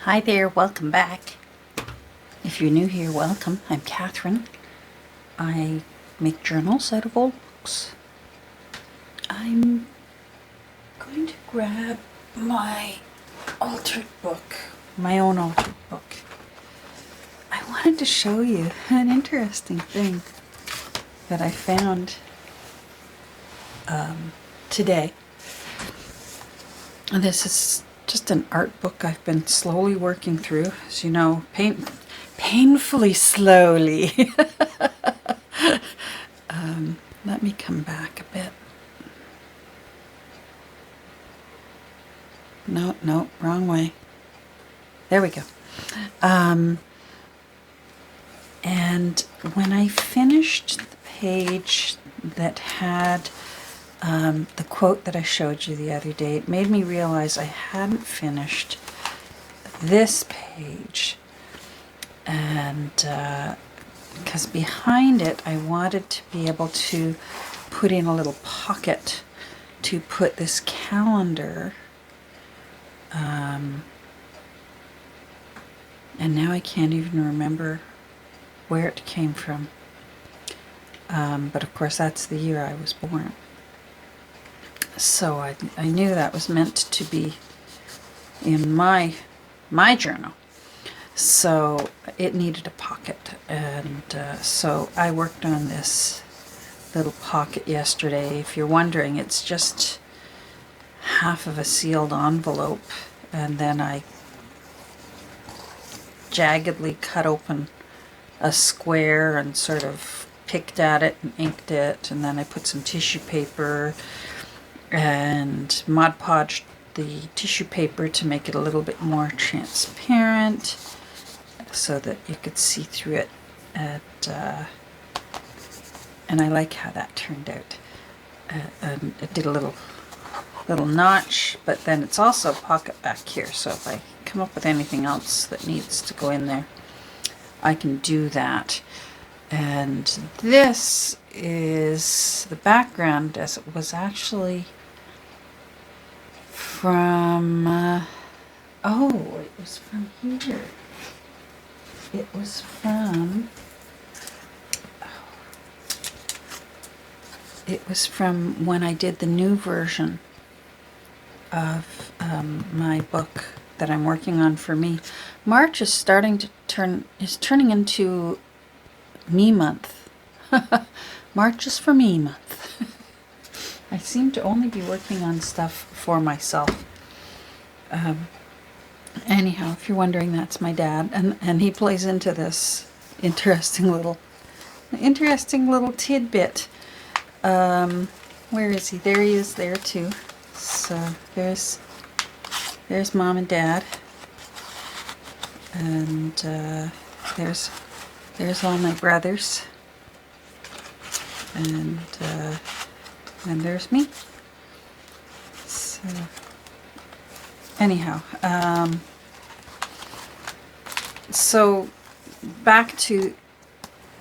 Hi there, welcome back. If you're new here, welcome. I'm Catherine. I make journals out of old books. I'm going to grab my altered book, my own altered book. I wanted to show you an interesting thing that I found today. This is just an art book I've been slowly working through, as you know, painfully slowly. Let me come back a bit. No, wrong way. There we go. And when I finished the page that had the quote that I showed you the other day, it made me realize I hadn't finished this page. And because behind it, I wanted to be able to put in a little pocket to put this calendar. And now I can't even remember where it came from. But of course, that's the year I was born. So I knew that was meant to be in my journal. So it needed a pocket, and so I worked on this little pocket yesterday. If you're wondering, it's just half of a sealed envelope, and then I jaggedly cut open a square and sort of picked at it and inked it, and then I put some tissue paper and Mod Podged the tissue paper to make it a little bit more transparent so that you could see through it. And I like how that turned out. And it did a little notch, but then it's also a pocket back here, so if I come up with anything else that needs to go in there, I can do that. And this is the background, as it was actually from, it was from here. It was from, when I did the new version of my book that I'm working on for me. March is turning into me month. March is for me month. I seem to only be working on stuff for myself. Anyhow, if you're wondering, that's my dad, and he plays into this interesting little tidbit. Where is he? There he is there too. So there's Mom and Dad, and there's all my brothers, and there's me. So anyhow, so back to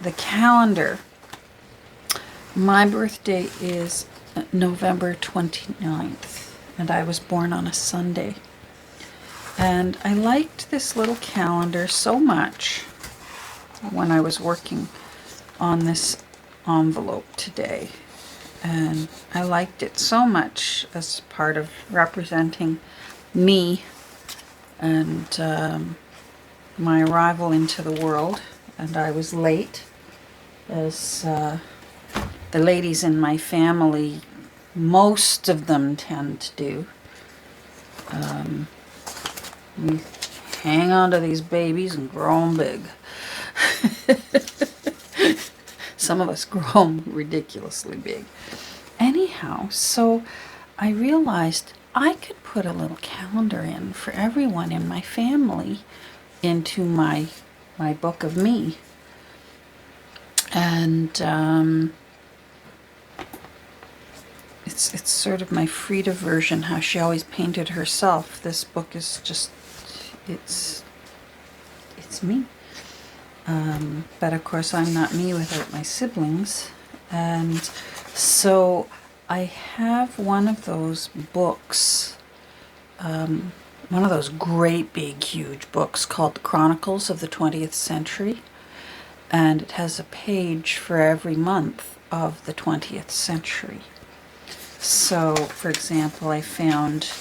the calendar. My birthday is November 29th, and I was born on a Sunday. And I liked this little calendar so much when I was working on this envelope today. And I liked it so much as part of representing me and my arrival into the world. And I was late, as the ladies in my family, most of them tend to do. We hang on to these babies and grow them big. Some of us grow them ridiculously big. Anyhow, so I realized I could put a little calendar in for everyone in my family into my book of me. And it's sort of my Frida version, how she always painted herself. This book is just, it's me. But of course I'm not me without my siblings. And so I have one of those books one of those great big huge books called The Chronicles of the 20th Century, and it has a page for every month of the 20th century. So, for example, I found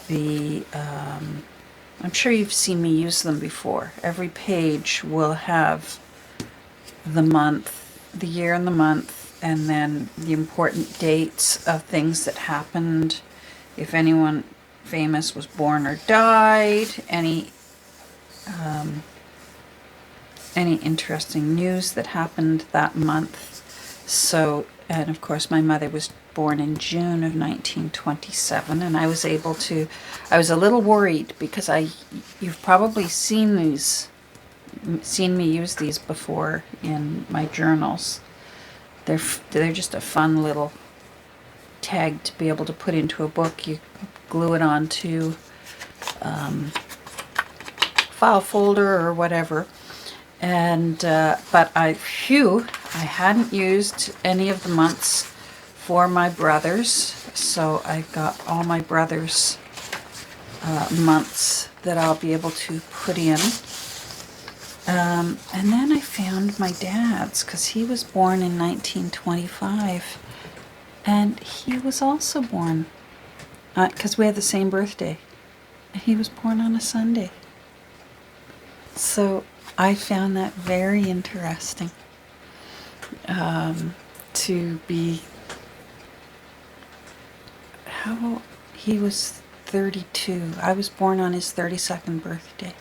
the, I'm sure you've seen me use them before. Every page will have the month, the year and the month, and then the important dates of things that happened, if anyone famous was born or died, any interesting news that happened that month. So, and of course my mother was born in June of 1927, and I was a little worried because you've probably seen me use these before in my journals. They're just a fun little tag to be able to put into a book. You glue it onto file folder or whatever. And but I hadn't used any of the months for my brothers, so I got all my brothers' months that I'll be able to put in. And then I found my dad's, because he was born in 1925, and he was also born, because we had the same birthday. He was born on a Sunday. So I found that very interesting, to be, how, he was 32. I was born on his 32nd birthday.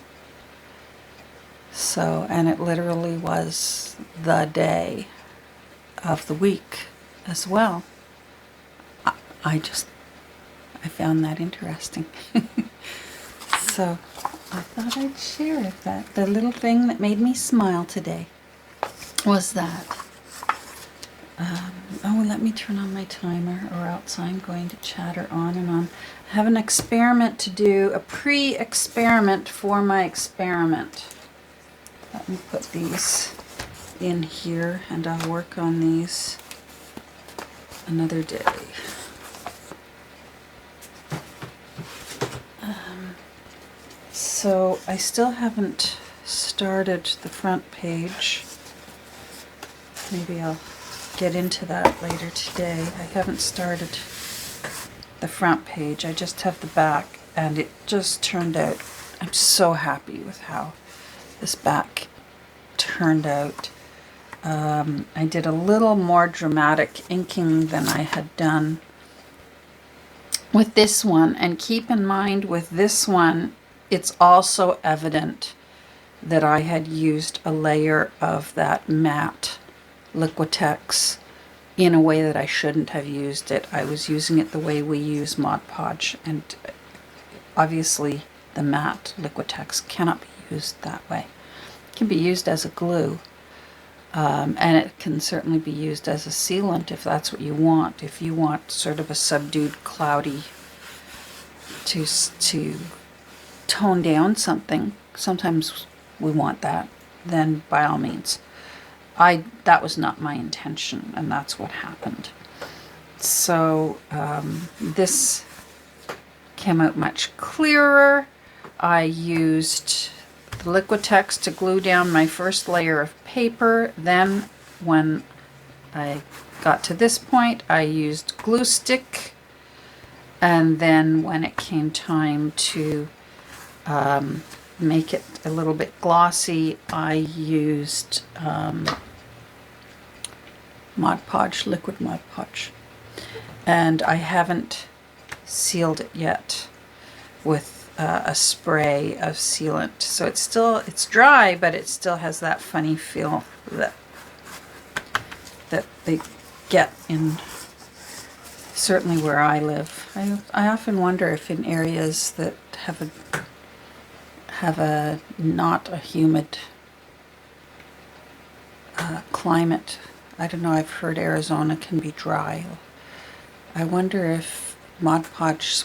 So, and it literally was the day of the week as well. I found that interesting. So I thought I'd share that. The little thing that made me smile today was that. Oh, let me turn on my timer, or else I'm going to chatter on and on. I have an experiment to do, a pre-experiment for my experiment. Let me put these in here, and I'll work on these another day. So I still haven't started the front page. Maybe I'll get into that later today. I haven't started the front page. I just have the back, and it just turned out, I'm so happy with how this back turned out. I did a little more dramatic inking than I had done with this one, and keep in mind with this one, it's also evident that I had used a layer of that matte Liquitex in a way that I shouldn't have used it. I was using it the way we use Mod Podge, and obviously the matte Liquitex cannot be used that way. It can be used as a glue, and it can certainly be used as a sealant if that's what you want. If you want sort of a subdued, cloudy, to tone down something, sometimes we want that, then by all means. That was not my intention, and that's what happened. So this came out much clearer. I used the Liquitex to glue down my first layer of paper. Then when I got to this point, I used glue stick. And then when it came time to make it a little bit glossy, I used Mod Podge, liquid Mod Podge. And I haven't sealed it yet with a spray of sealant. So it's dry, but it still has that funny feel that they get in, certainly where I live. I often wonder if in areas that have a not a humid climate. I don't know, I've heard Arizona can be dry. I wonder if Mod Podge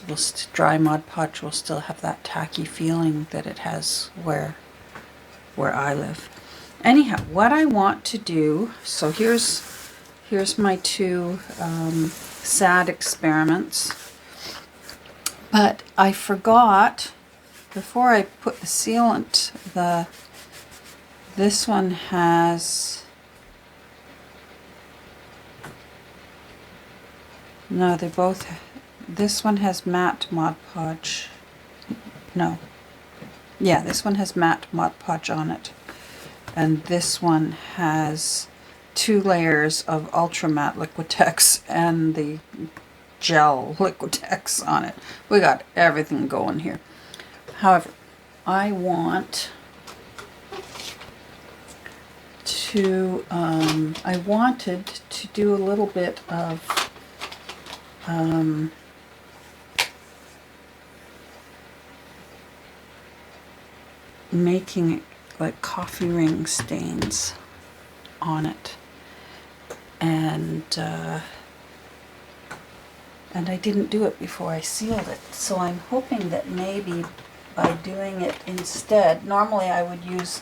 dry Mod Podge will still have that tacky feeling that it has where I live. Anyhow, what I want to do, so here's my two sad experiments. But I forgot, before I put the sealant, this one has, no, they both, this one has matte Mod Podge. No. Yeah, this one has matte Mod Podge on it. And this one has 2 layers of Ultra Matte Liquitex and the gel Liquitex on it. We got everything going here. However, I want to, I wanted to do a little bit of making like coffee ring stains on it, and I didn't do it before I sealed it, so I'm hoping that maybe by doing it instead, normally I would use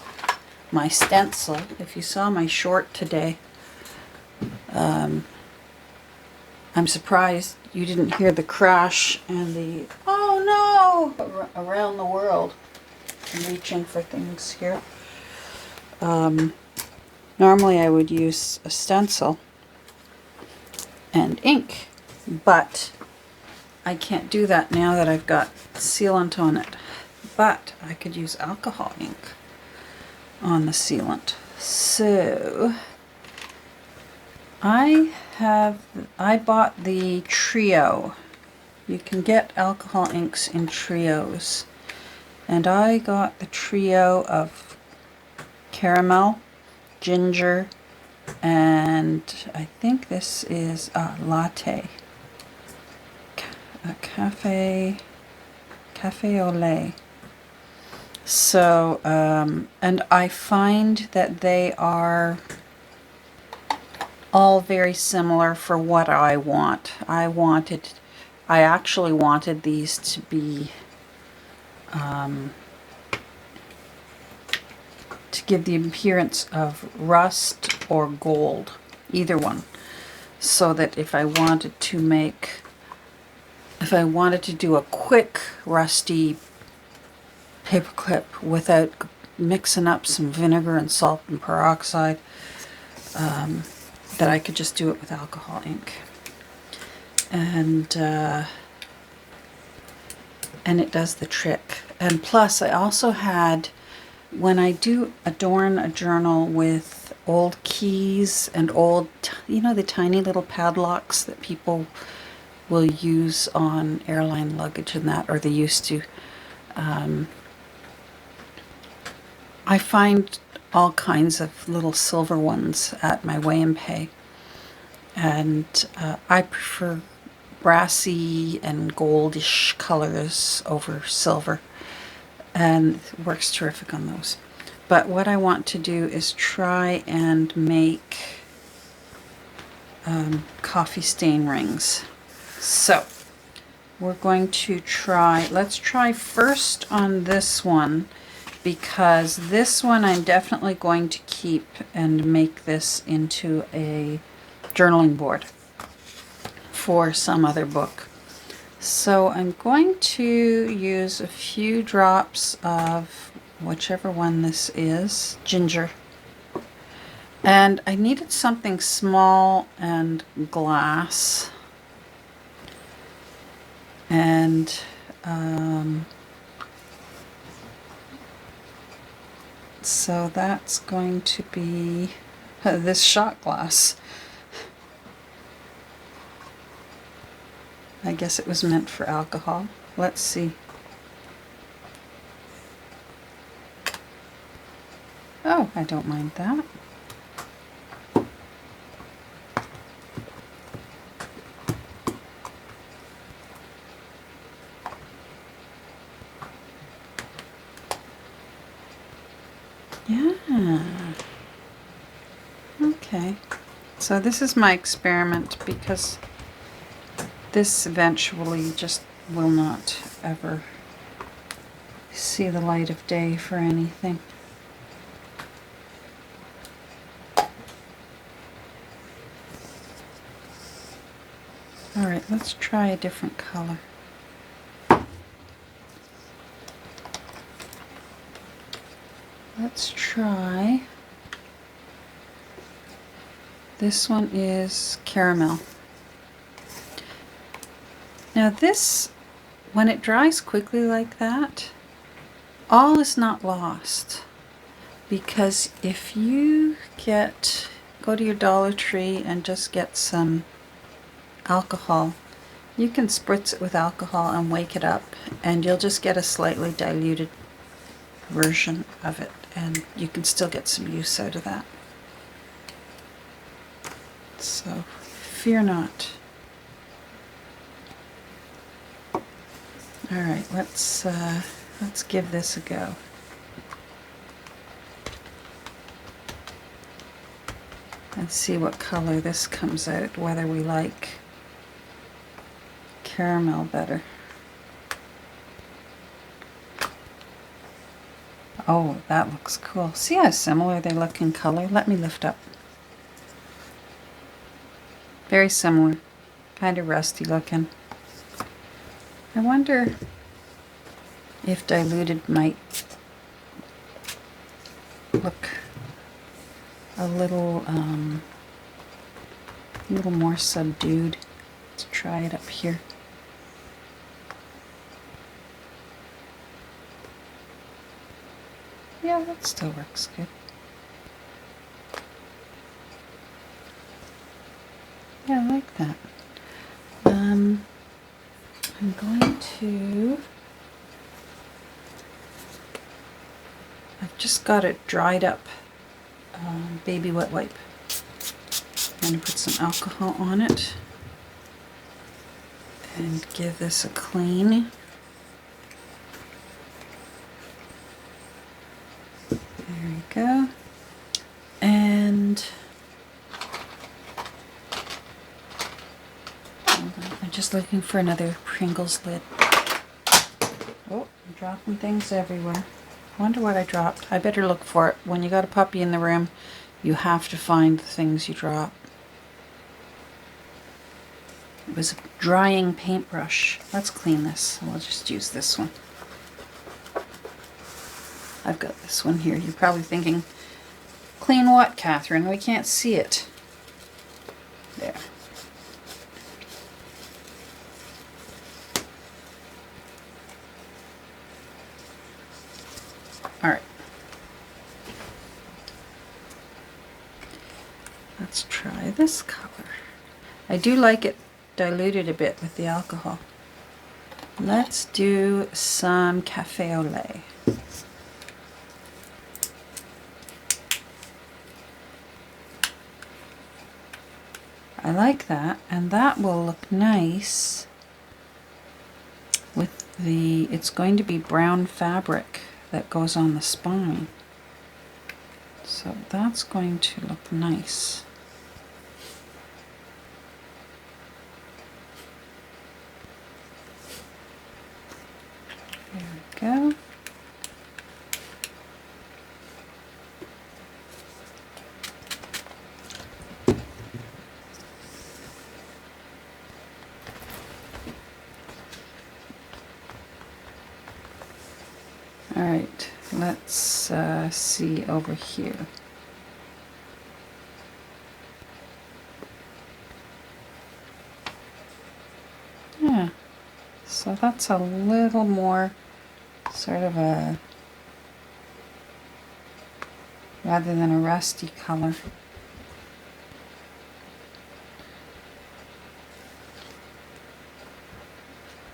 my stencil. If you saw my short today, I'm surprised you didn't hear the crash and the oh no around the world. I'm reaching for things here. Normally I would use a stencil and ink, but I can't do that now that I've got sealant on it. But I could use alcohol ink on the sealant. So I bought the trio. You can get alcohol inks in trios. And I got the trio of caramel, ginger, and I think this is a latte. A cafe au lait. So, and I find that they are all very similar for what I want. I actually wanted these to be to give the appearance of rust or gold, either one, so that if I wanted to do a quick rusty paperclip without mixing up some vinegar and salt and peroxide, that I could just do it with alcohol ink. And it does the trick. And plus, I also had, when I do adorn a journal with old keys and old, you know, the tiny little padlocks that people will use on airline luggage and that, or they used to, I find all kinds of little silver ones at my Weigh and Pay. And I prefer brassy and goldish colors over silver, and it works terrific on those. But what I want to do is try and make coffee stain rings. So we're going to try, let's try first on this one, because this one I'm definitely going to keep and make this into a journaling board for some other book. So I'm going to use a few drops of whichever one this is, ginger. And I needed something small and glass. And so that's going to be this shot glass. I guess it was meant for alcohol. Let's see. Oh, I don't mind that. Yeah. Okay. So this is my experiment, because this eventually just will not ever see the light of day for anything. All right, let's try a different color. let's try. This one is caramel. Now this, when it dries quickly like that, all is not lost. Because if you go to your Dollar Tree and just get some alcohol, you can spritz it with alcohol and wake it up, and you'll just get a slightly diluted version of it, and you can still get some use out of that. So fear not. All right, let's give this a go. And see what color this comes out, whether we like caramel better. Oh, that looks cool. See how similar they look in color? Let me lift up. Very similar. Kind of rusty looking. I wonder if diluted might look a little more subdued. Let's try it up here. Yeah, that still works good. Yeah, I like that. I'm going to... I've just got it dried up baby wet wipe. I'm going to put some alcohol on it and give this a clean. There we go. And hold on, I'm just looking for another Pringles lid. Oh, I'm dropping things everywhere. I wonder what I dropped. I better look for it. When you got a puppy in the room, you have to find the things you drop. It was a drying paintbrush. Let's clean this. We'll just use this one. I've got this one here. You're probably thinking, clean what, Catherine? We can't see it. There. All right. Let's try this color. I do like it diluted a bit with the alcohol. Let's do some cafe au lait. I like that, and that will look nice with the, it's going to be brown fabric that goes on the spine. So that's going to look nice. There we go. All right, let's see over here. Yeah, so that's a little more sort of a, rather than a rusty color.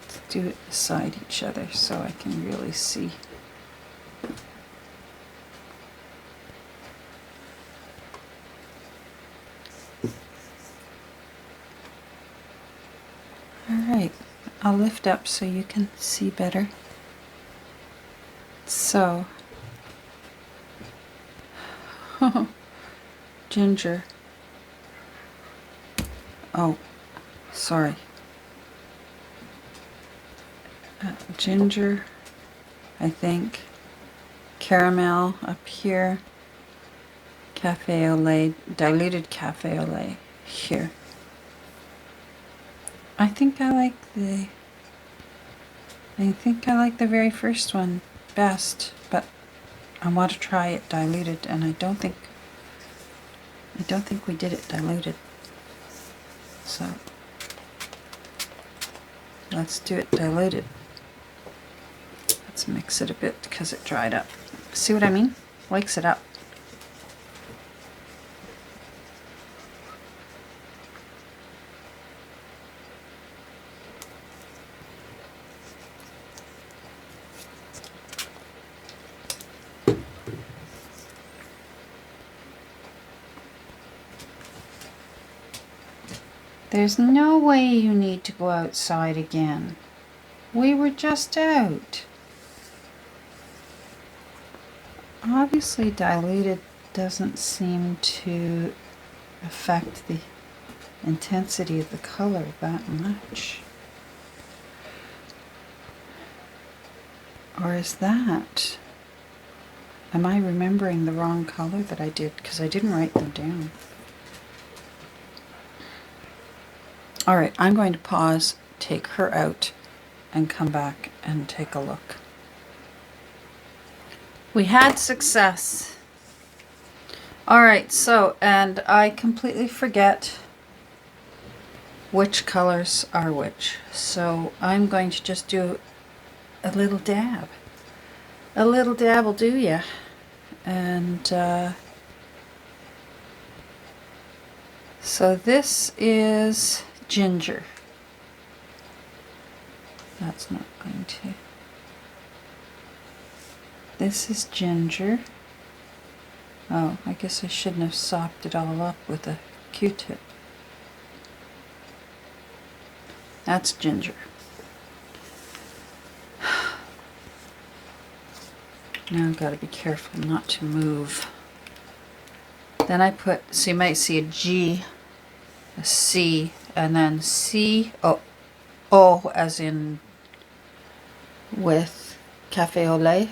Let's do it beside each other so I can really see. Alright, I'll lift up so you can see better. So, ginger. Oh, sorry. Ginger, I think. Caramel up here. Cafe au lait, diluted cafe au lait here. I think I like the very first one best, but I want to try it diluted, and I don't think we did it diluted. So let's do it diluted. Let's mix it a bit because it dried up. See what I mean? Wakes it up. There's no way you need to go outside again. We were just out. Obviously diluted doesn't seem to affect the intensity of the color that much. Or is that? Am I remembering the wrong color that I did? Because I didn't write them down. All right, I'm going to pause, take her out, and come back and take a look. We had success. All right, so, and I completely forget which colors are which. So I'm going to just do a little dab. A little dab will do ya. And so this is ginger. That's not going to. This is ginger. Oh, I guess I shouldn't have sopped it all up with a Q-tip. That's ginger. Now I've got to be careful not to move. Then I put, so you might see a G, a C, and then C, O as in with cafe au lait.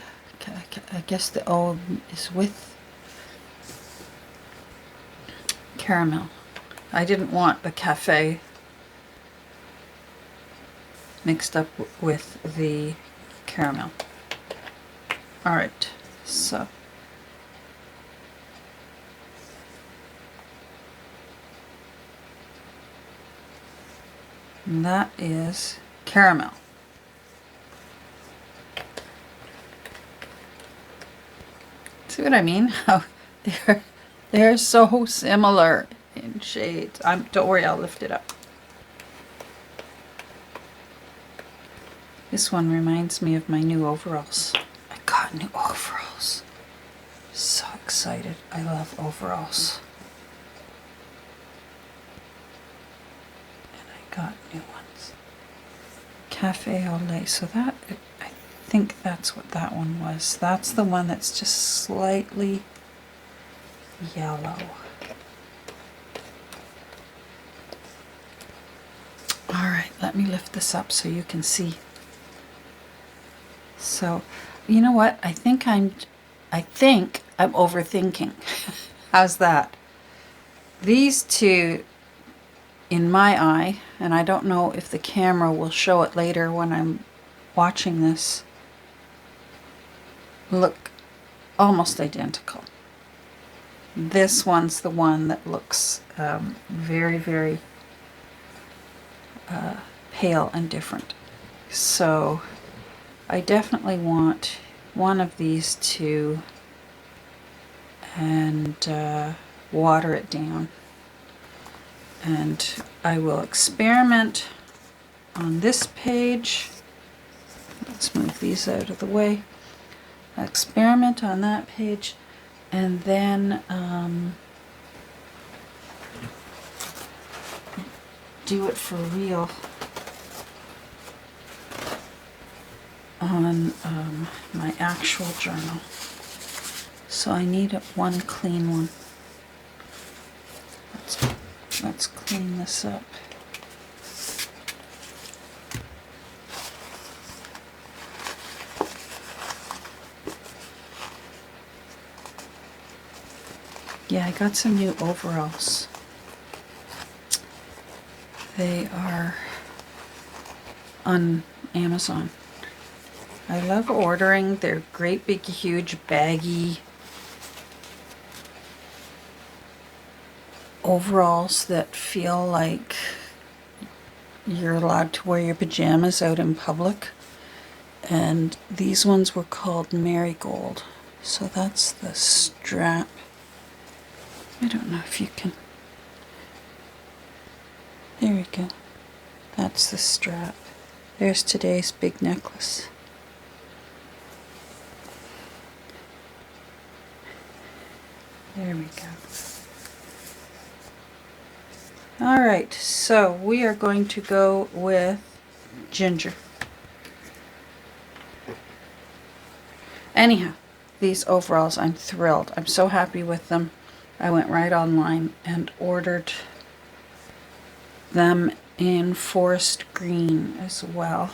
I guess the O is with caramel. I didn't want the cafe mixed up with the caramel. All right, so and that is caramel. See what I mean? How they're so similar in shades. Don't worry, I'll lift it up. This one reminds me of my new overalls. I got new overalls. So excited. I love overalls. And I got new ones. Cafe au lait. So that, I think that's what that one was. That's the one that's just slightly yellow. All right, let me lift this up so you can see. So, you know what? I think I'm overthinking. How's that? These two, in my eye, and I don't know if the camera will show it later when I'm watching this, look almost identical. This one's the one that looks very, very pale and different. So I definitely want one of these two and water it down. And I will experiment on this page. Let's move these out of the way. I'll experiment on that page, and then do it for real on my actual journal. So I need one clean one. Let's clean this up. Yeah, I got some new overalls. They are on Amazon. I love ordering. They're great big huge baggy overalls that feel like you're allowed to wear your pajamas out in public. And these ones were called Marigold. So that's the strap. I don't know if you can. There we go. That's the strap. There's today's big necklace. There we go. All right, so we are going to go with Ginger. Anyhow, these overalls, I'm thrilled. I'm so happy with them. I went right online and ordered them in forest green as well.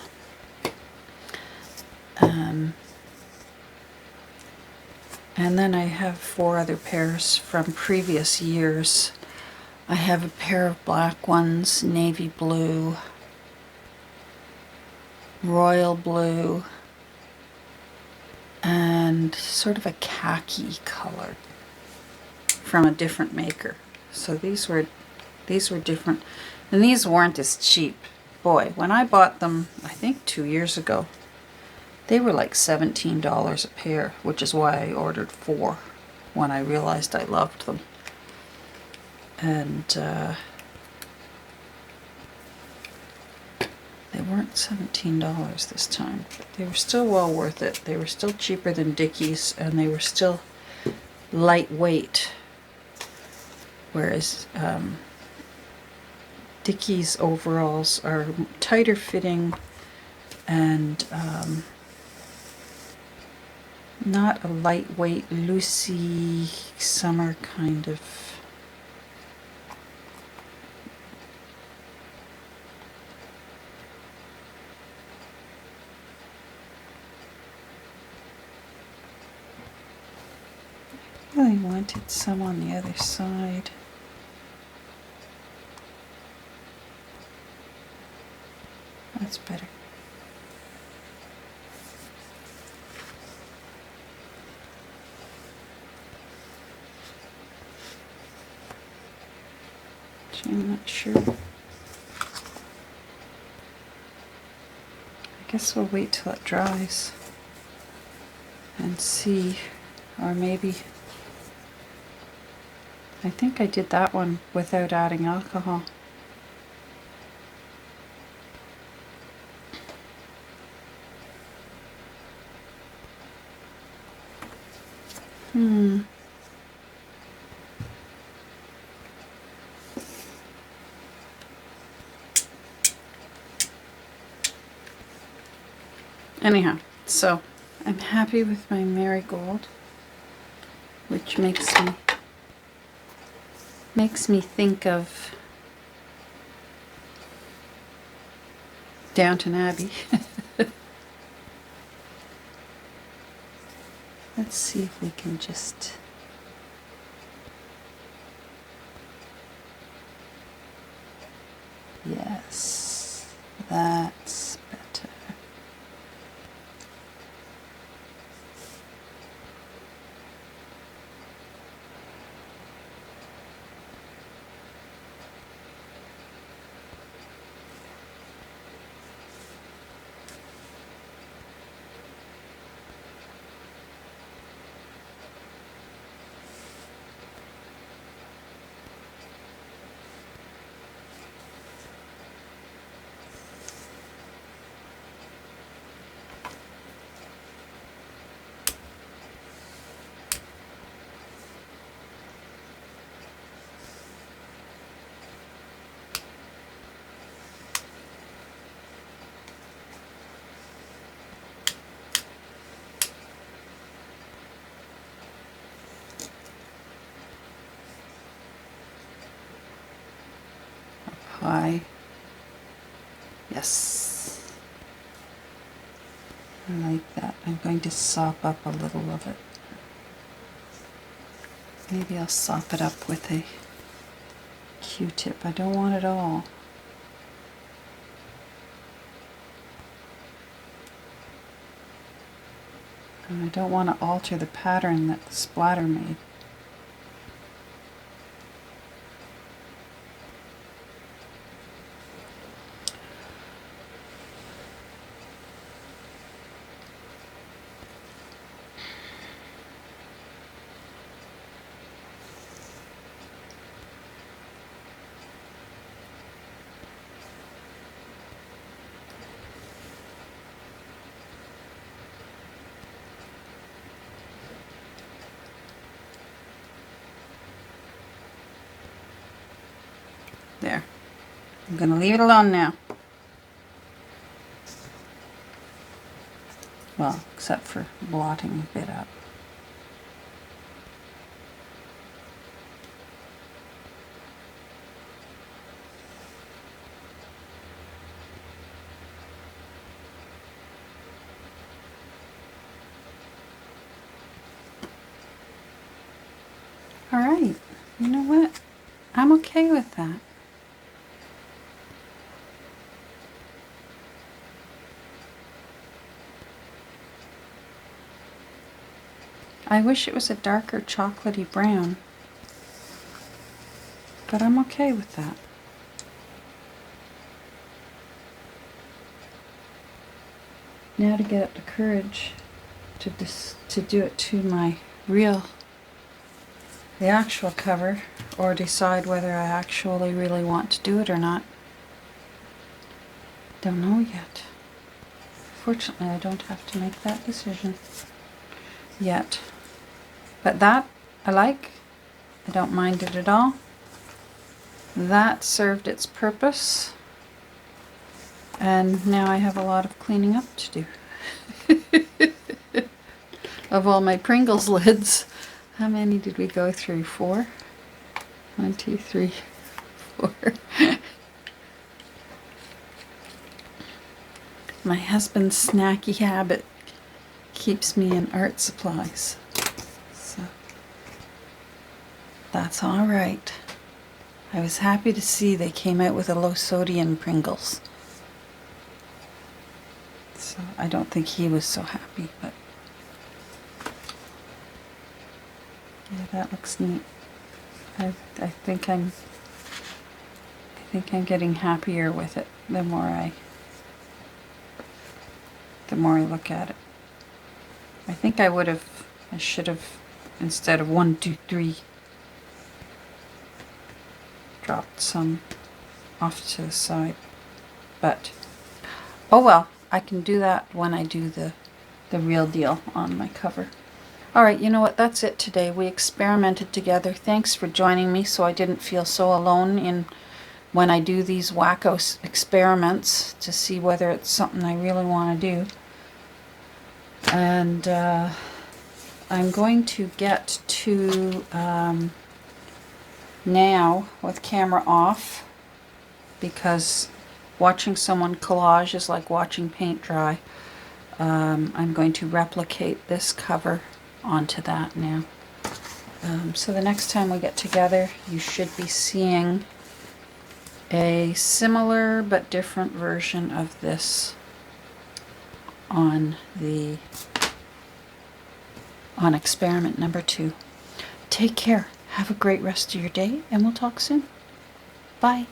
And then I have 4 other pairs from previous years. I have a pair of black ones, navy blue, royal blue, and sort of a khaki color from a different maker. So these were different, and these weren't as cheap. Boy, when I bought them, I think 2 years ago, they were like $17 a pair, which is why I ordered 4 when I realized I loved them. And they weren't $17 this time, but they were still well worth it. They were still cheaper than Dickies, and they were still lightweight, whereas Dickies overalls are tighter fitting and not a lightweight, loosey summer kind of. I really wanted some on the other side. That's better. I'm not sure. I guess we'll wait till it dries and see, or maybe, I think I did that one without adding alcohol. Anyhow, so I'm happy with my Marigold, which makes me think of Downton Abbey. Let's see if we can just... Yes, that's better. High. Yes. I like that. I'm going to sop up a little of it. Maybe I'll sop it up with a Q-tip. I don't want it all. And I don't want to alter the pattern that the splatter made. There. I'm going to leave it alone now. Well, except for blotting a bit up. All right. You know what? I'm okay with that. I wish it was a darker chocolatey brown, but I'm okay with that. Now to get up the courage to do it to my the actual cover, or decide whether I actually really want to do it or not. Don't know yet. Fortunately, I don't have to make that decision yet. But that I like. I don't mind it at all. That served its purpose. And now I have a lot of cleaning up to do. Of all my Pringles lids. How many did we go through? 4? 1, 2, 3, 4. My husband's snacky habit keeps me in art supplies. So that's all right. I was happy to see they came out with a low sodium Pringles. So I don't think he was so happy, but yeah, that looks neat. I think I'm getting happier with it the more I look at it. I think I should have, instead of 1, 2, 3, dropped some off to the side. But oh well, I can do that when I do the real deal on my cover. All right, you know what? That's it today. We experimented together. Thanks for joining me so I didn't feel so alone in when I do these wacko experiments to see whether it's something I really want to do. And I'm going to get to now with camera off, because watching someone collage is like watching paint dry. I'm going to replicate this cover onto that now. So the next time we get together, you should be seeing a similar but different version of this on experiment number 2. Take care. Have a great rest of your day, and we'll talk soon. Bye.